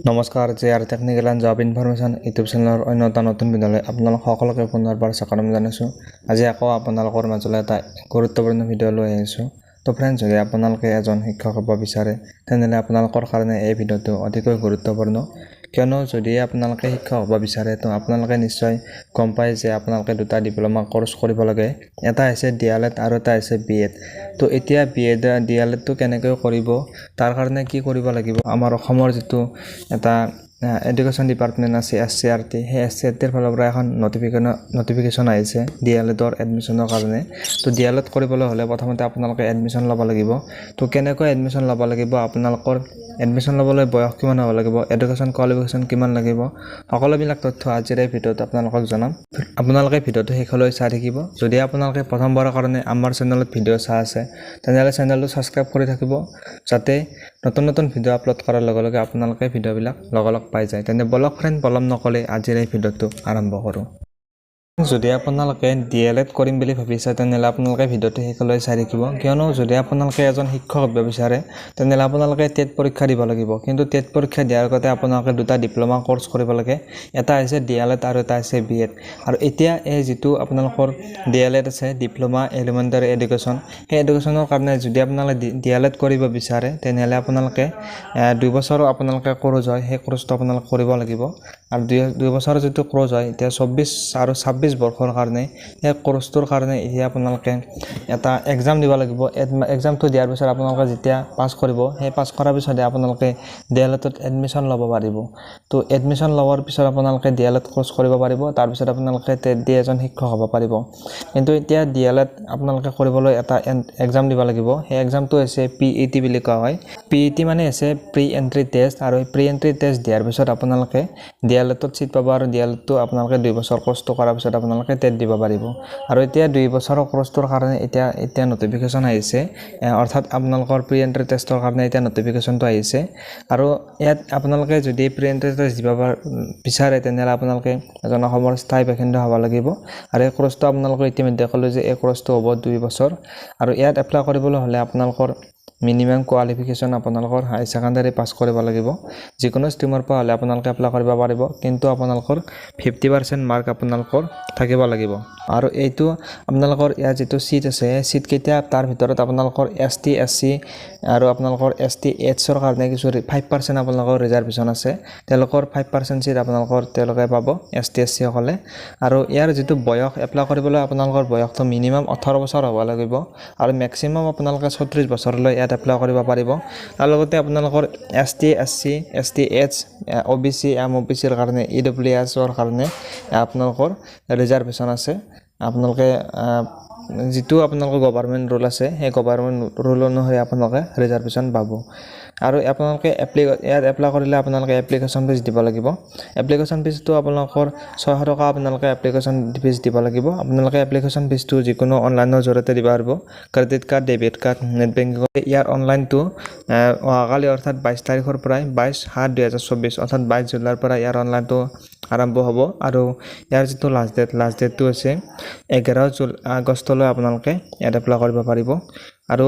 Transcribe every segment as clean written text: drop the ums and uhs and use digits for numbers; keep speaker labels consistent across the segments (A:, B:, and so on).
A: নমস্কাৰ JR technical and job information YouTube চেনেলৰ অন্য এটা নতুন ভিডিঅ'লৈ আপোনালোক সকলোকে পুনৰবাৰ স্বাগতম জনাইছোঁ। আজি আকৌ আপোনালোকৰ মাজলৈ এটা গুৰুত্বপূৰ্ণ ভিডিঅ' লৈ আহিছোঁ। তো ফ্ৰেণ্ডছ, যদি আপোনালোকে এজন শিক্ষক হ'ব বিচাৰে তেনেহ'লে আপোনালোকৰ কাৰণে এই ভিডিঅ'টো অতিকৈ গুৰুত্বপূৰ্ণ। কিয়নো যদি আপোনালোকে শিক্ষক হ'ব বিচাৰে তো আপোনালোকে নিশ্চয় গম পায় যে আপোনালোকে দুটা ডিপ্ল'মা কোৰ্চ কৰিব লাগে। এটা হৈছে DLED আৰু এটা হৈছে BEd। তো এতিয়া DLEDটো কেনেকৈ কৰিব, তাৰ কাৰণে কি কৰিব লাগিব, আমাৰ অসমৰ যিটো এটা এডুকেশ্যন ডিপাৰ্টমেণ্ট আছে SCRT, সেই SCRTৰ ফালৰ পৰা এখন নটিফিকেশ্যন আহিছে DLEDৰ এডমিশ্যনৰ কাৰণে। তো DLED কৰিবলৈ হ'লে প্ৰথমতে আপোনালোকে এডমিশ্যন ল'ব লাগিব। তো কেনেকৈ এডমিশ্যন ল'ব লাগিব, আপোনালোকৰ এডমিশ্যন ল'বলৈ বয়স কিমান হ'ব লাগিব, এডুকেশ্যন কোৱালিফিকেশ্যন কিমান লাগিব, সকলোবিলাক তথ্য আজিৰ এই ভিডিঅ'ত আপোনালোকক জনাম। আপোনালোকে ভিডিঅ'টো শেষলৈ চাই থাকিব। যদি আপোনালোকে প্ৰথমবাৰৰ কাৰণে আমাৰ চেনেলত ভিডিঅ' চাই আছে তেনেহ'লে চেনেলটো ছাবস্ক্ৰাইব কৰি থাকিব, যাতে নতুন নতুন ভিডিঅ' আপলোড কৰাৰ লগে লগে আপোনালোকে ভিডিঅ'বিলাক লগালগ পাই যায়। তেনে বলক ফ্ৰেণ্ড, পলম নকৰি আজিৰ এই ভিডিঅ'টো আৰম্ভ কৰোঁ। যদি আপোনালোকে DLED কৰিম বুলি ভাবিছে তেনেহ'লে আপোনালোকে ভিডিঅ'টো শেষলৈ চাই থাকিব। কিয়নো যদি আপোনালোকে এজন শিক্ষক হ'ব বিচাৰে তেনেহ'লে আপোনালোকে টেট পৰীক্ষা দিব লাগিব। কিন্তু টেট পৰীক্ষা দিয়াৰ আগতে আপোনালোকে দুটা ডিপ্ল'মা কোৰ্চ কৰিব লাগে। এটা হৈছে DLED আৰু এটা হৈছে BEd। আৰু এতিয়া এই যিটো আপোনালোকৰ DLED আছে, ডিপ্ল'মা এলিমেণ্টাৰী এডুকেশ্যন, সেই এডুকেশ্যনৰ কাৰণে যদি আপোনালোকে DLED কৰিব বিচাৰে তেনেহ'লে আপোনালোকে 2 বছৰৰ আপোনালোকে কোৰ্চ হয়, সেই কোৰ্চটো আপোনালোকে কৰিব লাগিব। আৰু 2 বছৰৰ যিটো কোৰ্চ হয়, এতিয়া 24 আৰু 26 বৰ্ষৰ কাৰণে সেই কোৰ্চটোৰ কাৰণে এতিয়া আপোনালোকে এটা এক্সাম দিব লাগিব। এক্সামটো দিয়াৰ পিছত আপোনালোকে যেতিয়া পাছ কৰিব, সেই পাছ কৰাৰ পিছতে আপোনালোকে DLEDত এডমিশ্যন ল'ব পাৰিব। তো এডমিশ্যন লোৱাৰ পিছত আপোনালোকে DLED কোৰ্চ কৰিব পাৰিব। তাৰপিছত আপোনালোকে টেট দি এজন শিক্ষক হ'ব পাৰিব। কিন্তু এতিয়া DLED আপোনালোকে কৰিবলৈ এটা এক্সাম দিব লাগিব। সেই এক্সামটো হৈছে PET বুলি কোৱা হয়। PET মানে হৈছে প্ৰি এণ্ট্ৰি টেষ্ট। আৰু এই প্ৰি এণ্ট্ৰি টেষ্ট দিয়াৰ পিছত আপোনালোকে DLEDত ছিট পাব। আৰু DLEDটো আপোনালোকে 2 বছৰ কোৰ্চটো কৰাৰ পিছত আপোনালোকে টেট দিব পাৰিব। আৰু এতিয়া 2 বছৰৰ কোৰ্চটোৰ কাৰণে এতিয়া নটিফিকেশ্যন আহিছে, অৰ্থাৎ আপোনালোকৰ প্ৰি এণ্ট্ৰি টেষ্টৰ কাৰণে এতিয়া নটিফিকেশ্যনটো আহিছে। আৰু ইয়াত আপোনালোকে যদি প্ৰি এণ্ট্ৰি টেষ্ট দিব বিচাৰে তেনেহ'লে আপোনালোকে এজন অসমৰ স্থায়ী বাসিন্দা হ'ব লাগিব। আৰু এই কোৰ্চটো আপোনালোকে ইতিমধ্যে ক'লোঁ যে এই কোৰ্চটো হ'ব 2 বছৰ। আৰু ইয়াত এপ্লাই কৰিবলৈ হ'লে আপোনালোকৰ মিনিমাম কোৱালিফিকেশ্যন আপোনালোকৰ হাই ছেকেণ্ডাৰী পাছ কৰিব লাগিব। যিকোনো ষ্ট্ৰীমৰ পৰা হ'লে আপোনালোকে এপ্লাই কৰিব পাৰিব, কিন্তু আপোনালোকৰ 50% মাৰ্ক আপোনালোকৰ থাকিব লাগিব। আৰু এইটো আপোনালোকৰ ইয়াৰ যিটো ছিট আছে, সেই ছিট কেইটা তাৰ ভিতৰত আপোনালোকৰ ST SC আৰু আপোনালোকৰ ST Hৰ কাৰণে কিছু 5% আপোনালোকৰ ৰিজাৰ্ভেশ্যন আছে। তেওঁলোকৰ 5% ছিট তেওঁলোকে পাব, ST SC সকলে। আৰু ইয়াৰ যিটো বয়স, এপ্লাই কৰিবলৈ আপোনালোকৰ বয়সটো মিনিমাম 18 বছৰ হ'ব লাগিব। আৰু মেক্সিমাম আপোনালোকে 34 বছৰলৈ ইয়াত এপ্লাই কৰিব পাৰিব। তাৰ লগতে আপোনালোকৰ ST SC ST H OBC MOBCৰ কাৰণে EWSৰ কাৰণে আপোনালোকৰ ৰিজাৰ্ভেশ্যন আছে। আপোনালোকে যিটো আপোনালোকৰ গভৰ্ণমেণ্ট ৰুল আছে, সেই গভৰ্ণমেণ্ট ৰুল অনুসৰি আপোনালোকে ৰিজাৰ্ভেশ্যন পাব। আৰু আপোনালোকে ইয়াত এপ্লাই কৰিলে আপোনালোকে এপ্লিকেশ্যন ফিজ দিব লাগিব। এপ্লিকেশ্যন ফিজটো আপোনালোকৰ 600 টকা আপোনালোকে এপ্লিকেশ্যন ফিজ দিব লাগিব। আপোনালোকে এপ্লিকেশ্যন ফিজটো যিকোনো অনলাইনৰ জৰিয়তে দিব পাৰিব, credit card, debit card, net banking. ইয়াৰ অনলাইনটো অহাকালি অৰ্থাৎ 22 তাৰিখৰ পৰাই 22/7/2024 অৰ্থাৎ 22 জুলাইৰ পৰা ইয়াৰ অনলাইনটো আৰম্ভ হ'ব। আৰু ইয়াৰ যিটো লাষ্ট ডেটটো হৈছে 11 আগষ্টলৈ আপোনালোকে ইয়াত এপ্লাই কৰিব পাৰিব। আৰু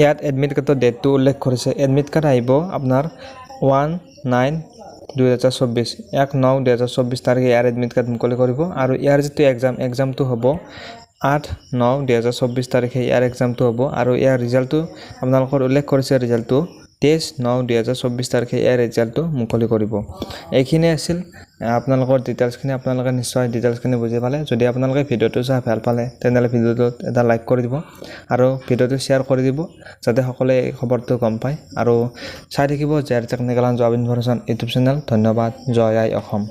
A: ইয়াত এডমিট কাৰ্ডৰ ডেটটো উল্লেখ কৰিছে। এডমিট কাৰ্ড আহিব আপোনাৰ 1/9/2024, 1/9/2024 তাৰিখে ইয়াৰ এডমিট কাৰ্ড মুকলি কৰিব। আৰু ইয়াৰ যিটো এক্সামটো হ'ব 8/9/2024 তাৰিখে ইয়াৰ এক্সামটো হ'ব। আৰু ইয়াৰ ৰিজাল্টটো আপোনালোকৰ উল্লেখ কৰিছে, ৰিজাল্টটো 23/9/2024 তাৰিখে ইয়াৰ ৰিজাল্টটো মুকলি কৰিব। এইখিনি আছিল আপোনালোকৰ ডিটেইলছখিনি। আপোনালোকে নিশ্চয় ডিটেইলছখিনি বুজি পালে। যদি আপোনালোকে ভিডিঅ'টো চাই ভাল পালে তেনেহ'লে ভিডিঅ'টোত এটা লাইক কৰি দিব আৰু ভিডিঅ'টো শ্বেয়াৰ কৰি দিব, যাতে সকলোৱে এই খবৰটো গম পায়। আৰু চাই থাকিব JR technical and job information YouTube channel. ধন্যবাদ। জয় আই অসম।